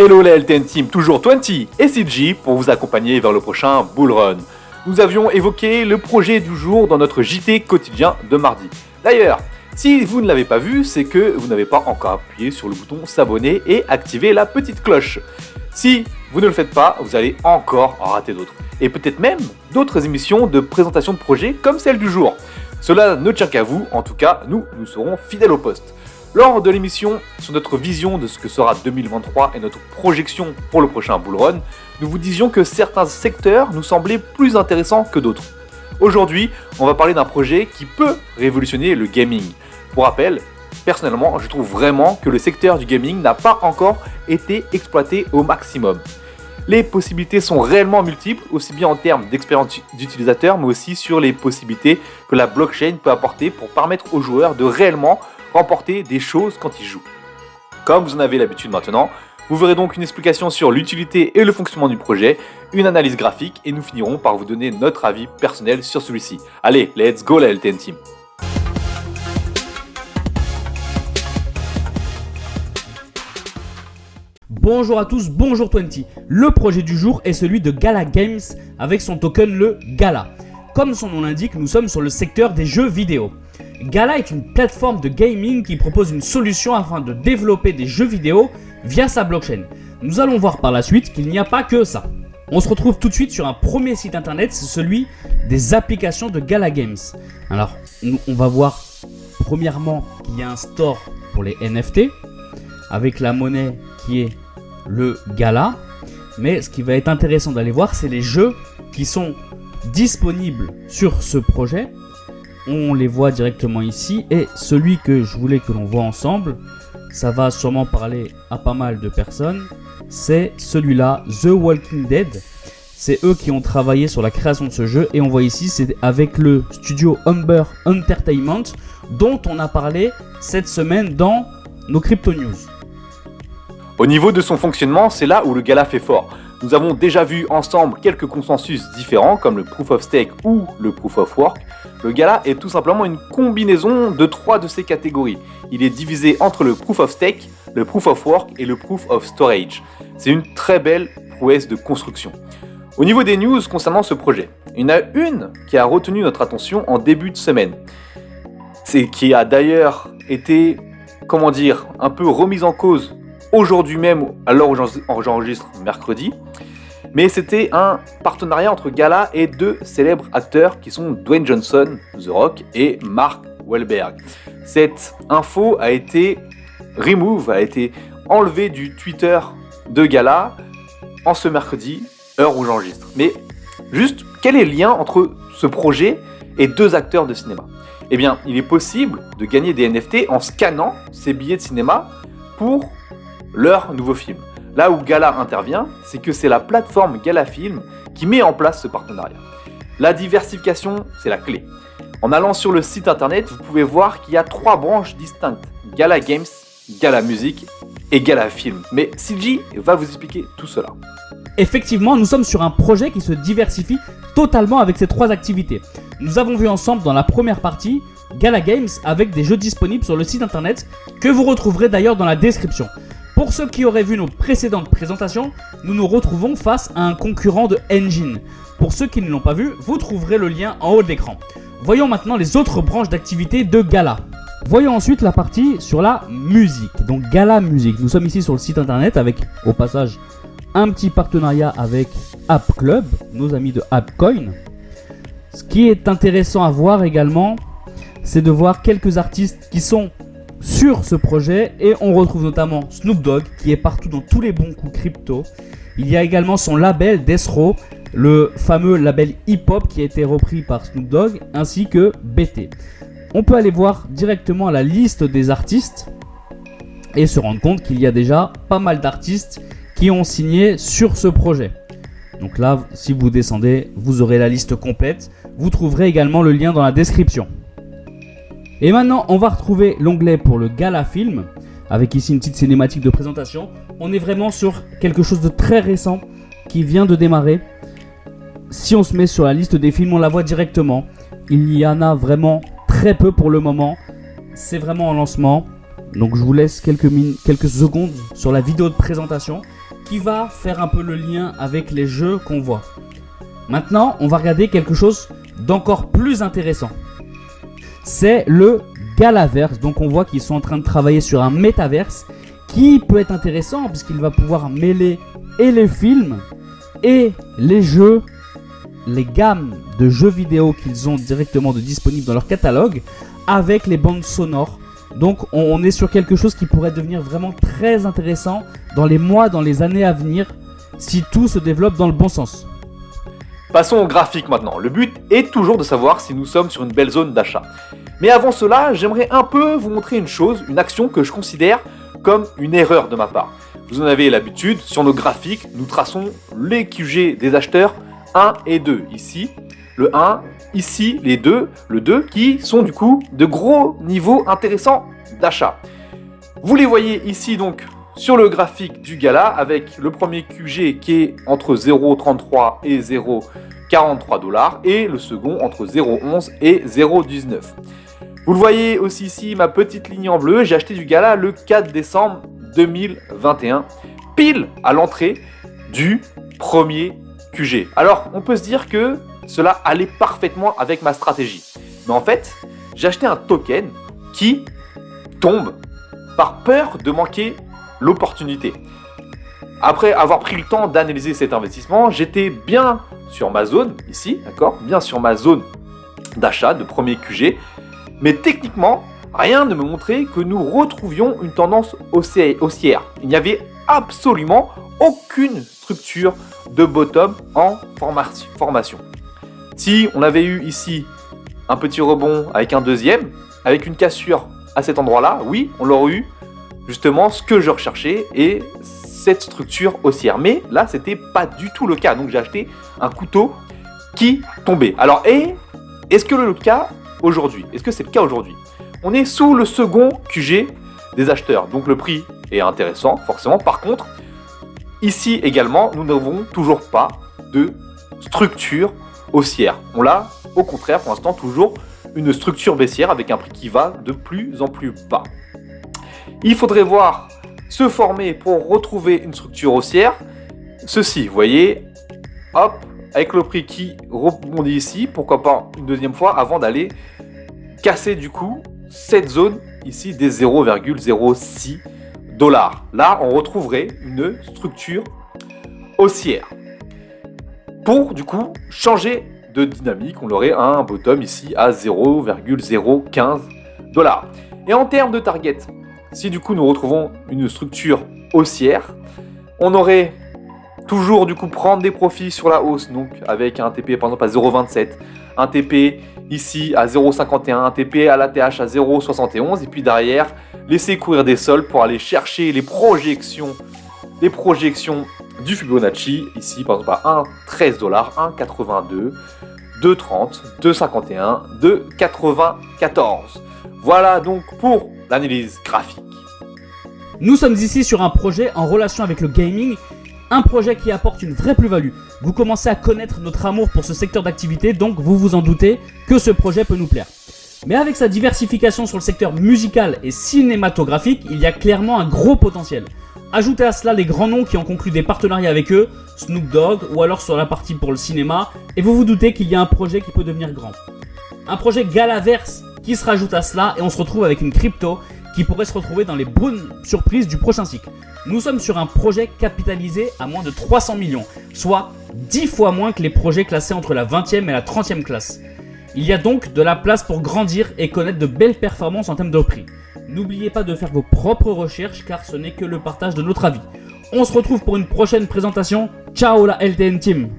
Hello la LTN Team, toujours 20 et CG pour vous accompagner vers le prochain Bull Run. Nous avions évoqué le projet du jour dans notre JT quotidien de mardi. D'ailleurs, si vous ne l'avez pas vu, c'est que vous n'avez pas encore appuyé sur le bouton s'abonner et activer la petite cloche. Si vous ne le faites pas, vous allez encore en rater d'autres. Et peut-être même d'autres émissions de présentation de projets comme celle du jour. Cela ne tient qu'à vous, en tout cas, nous serons fidèles au poste. Lors de l'émission sur notre vision de ce que sera 2023 et notre projection pour le prochain Bull Run, nous vous disions que certains secteurs nous semblaient plus intéressants que d'autres. Aujourd'hui, on va parler d'un projet qui peut révolutionner le gaming. Pour rappel, personnellement, je trouve vraiment que le secteur du gaming n'a pas encore été exploité au maximum. Les possibilités sont réellement multiples, aussi bien en termes d'expérience d'utilisateur, mais aussi sur les possibilités que la blockchain peut apporter pour permettre aux joueurs de réellement remporter des choses quand ils jouent. Comme vous en avez l'habitude maintenant, vous verrez donc une explication sur l'utilité et le fonctionnement du projet, une analyse graphique et nous finirons par vous donner notre avis personnel sur celui-ci. Allez, let's go la LTN Team. Bonjour à tous, bonjour 20. Le projet du jour est celui de Gala Games avec son token le Gala. Comme son nom l'indique, nous sommes sur le secteur des jeux vidéo. Gala est une plateforme de gaming qui propose une solution afin de développer des jeux vidéo via sa blockchain. Nous allons voir par la suite qu'il n'y a pas que ça. On se retrouve tout de suite sur un premier site internet, c'est celui des applications de Gala Games. Alors, on va voir premièrement qu'il y a un store pour les NFT avec la monnaie qui est le Gala. Mais ce qui va être intéressant d'aller voir, c'est les jeux qui sont disponibles sur ce projet. On les voit directement ici et celui que je voulais que l'on voit ensemble, ça va sûrement parler à pas mal de personnes, c'est celui-là, The Walking Dead. C'est eux qui ont travaillé sur la création de ce jeu et on voit ici, c'est avec le studio Humber Entertainment dont on a parlé cette semaine dans nos Crypto News. Au niveau de son fonctionnement, c'est là où le Gala fait fort. Nous avons déjà vu ensemble quelques consensus différents comme le Proof of Stake ou le Proof of Work. Le Gala est tout simplement une combinaison de trois de ces catégories. Il est divisé entre le Proof of Stake, le Proof of Work et le Proof of Storage. C'est une très belle prouesse de construction. Au niveau des news concernant ce projet, il y en a une qui a retenu notre attention en début de semaine. C'est qui a d'ailleurs été, un peu remise en cause aujourd'hui même, à l'heure où j'enregistre mercredi. Mais c'était un partenariat entre Gala et deux célèbres acteurs qui sont Dwayne Johnson, The Rock, et Mark Wahlberg. Cette info a été enlevée du Twitter de Gala en ce mercredi, heure où j'enregistre. Mais juste, quel est le lien entre ce projet et deux acteurs de cinéma ? Eh bien, il est possible de gagner des NFT en scannant ces billets de cinéma pour leur nouveau film. Là où Gala intervient, c'est que c'est la plateforme Gala Film qui met en place ce partenariat. La diversification, c'est la clé. En allant sur le site internet, vous pouvez voir qu'il y a trois branches distinctes. Gala Games, Gala Music et Gala Film. Mais CG va vous expliquer tout cela. Effectivement, nous sommes sur un projet qui se diversifie totalement avec ces trois activités. Nous avons vu ensemble dans la première partie Gala Games avec des jeux disponibles sur le site internet que vous retrouverez d'ailleurs dans la description. Pour ceux qui auraient vu nos précédentes présentations, nous nous retrouvons face à un concurrent de Engine. Pour ceux qui ne l'ont pas vu, vous trouverez le lien en haut de l'écran. Voyons maintenant les autres branches d'activité de Gala. Voyons ensuite la partie sur la musique. Donc Gala Music. Nous sommes ici sur le site internet avec, au passage, un petit partenariat avec App Club, nos amis de AppCoin. Ce qui est intéressant à voir également, c'est de voir quelques artistes qui sont sur ce projet et on retrouve notamment Snoop Dogg qui est partout dans tous les bons coups crypto. Il y a également son label Death Row, le fameux label hip-hop qui a été repris par Snoop Dogg, ainsi que BT. On peut aller voir directement la liste des artistes et se rendre compte qu'il y a déjà pas mal d'artistes qui ont signé sur ce projet. Donc là, si vous descendez, vous aurez la liste complète. Vous trouverez également le lien dans la description. Et maintenant, on va retrouver l'onglet pour le Gala Film, avec ici une petite cinématique de présentation. On est vraiment sur quelque chose de très récent qui vient de démarrer. Si on se met sur la liste des films, on la voit directement. Il y en a vraiment très peu pour le moment. C'est vraiment en lancement. Donc je vous laisse quelques secondes sur la vidéo de présentation qui va faire un peu le lien avec les jeux qu'on voit. Maintenant, on va regarder quelque chose d'encore plus intéressant. C'est le Galaverse. Donc on voit qu'ils sont en train de travailler sur un métaverse qui peut être intéressant puisqu'il va pouvoir mêler et les films et les jeux, les gammes de jeux vidéo qu'ils ont directement disponibles dans leur catalogue avec les bandes sonores. Donc on est sur quelque chose qui pourrait devenir vraiment très intéressant dans les mois, dans les années à venir si tout se développe dans le bon sens. Passons au graphique maintenant. Le but est toujours de savoir si nous sommes sur une belle zone d'achat. Mais avant cela, j'aimerais un peu vous montrer une chose, une action que je considère comme une erreur de ma part. Vous en avez l'habitude, sur nos graphiques, nous traçons les QG des acheteurs 1 et 2. Ici, le 1, ici, les 2, le 2, qui sont du coup de gros niveaux intéressants d'achat. Vous les voyez ici donc sur le graphique du gala avec le premier QG qui est entre 0,33 et 0,43 $ et le second entre 0,11 et 0,19. Vous le voyez aussi ici, ma petite ligne en bleu, j'ai acheté du gala le 4 décembre 2021, pile à l'entrée du premier QG. Alors on peut se dire que cela allait parfaitement avec ma stratégie. Mais en fait, j'ai acheté un token qui tombe par peur de manquer l'opportunité. Après avoir pris le temps d'analyser cet investissement, j'étais bien sur ma zone, ici, d'accord, bien sur ma zone d'achat de premier QG, mais techniquement, rien ne me montrait que nous retrouvions une tendance haussière. Il n'y avait absolument aucune structure de bottom en formation. Si on avait eu ici un petit rebond avec un deuxième, avec une cassure à cet endroit-là, oui, on l'aurait eu justement ce que je recherchais et cette structure haussière. Mais là, c'était pas du tout le cas. Donc j'ai acheté un couteau qui tombait. Alors, est-ce que le cas aujourd'hui, est-ce que c'est le cas aujourd'hui? On est sous le second QG des acheteurs. Donc le prix est intéressant, forcément. Par contre, ici également, nous n'avons toujours pas de structure haussière. On l'a, au contraire, pour l'instant, toujours une structure baissière avec un prix qui va de plus en plus bas. Il faudrait voir se former pour retrouver une structure haussière. Ceci, vous voyez, hop, avec le prix qui rebondit ici, pourquoi pas une deuxième fois avant d'aller casser du coup cette zone ici des 0,06 $. Là, on retrouverait une structure haussière. Pour du coup changer de dynamique, on aurait un bottom ici à 0,015 $. Et en termes de target, si du coup nous retrouvons une structure haussière, on aurait toujours du coup prendre des profits sur la hausse, donc avec un TP par exemple à 0,27, un TP ici à 0,51, un TP à l'ATH à 0,71 et puis derrière laisser courir des sols pour aller chercher les projections du Fibonacci ici par exemple à 1,13 $, 1,82, 2,30, 2,51, 2,94. Voilà donc pour l'analyse graphique. Nous sommes ici sur un projet en relation avec le gaming, un projet qui apporte une vraie plus-value. Vous commencez à connaître notre amour pour ce secteur d'activité, donc vous vous en doutez que ce projet peut nous plaire. Mais avec sa diversification sur le secteur musical et cinématographique, il y a clairement un gros potentiel. Ajoutez à cela les grands noms qui ont conclu des partenariats avec eux, Snoop Dogg ou alors sur la partie pour le cinéma, et vous vous doutez qu'il y a un projet qui peut devenir grand. Un projet Galaverse qui se rajoute à cela et on se retrouve avec une crypto qui pourrait se retrouver dans les bonnes surprises du prochain cycle. Nous sommes sur un projet capitalisé à moins de 300 millions, soit 10 fois moins que les projets classés entre la 20e et la 30e classe. Il y a donc de la place pour grandir et connaître de belles performances en termes de prix. N'oubliez pas de faire vos propres recherches car ce n'est que le partage de notre avis. On se retrouve pour une prochaine présentation. Ciao la LTN Team!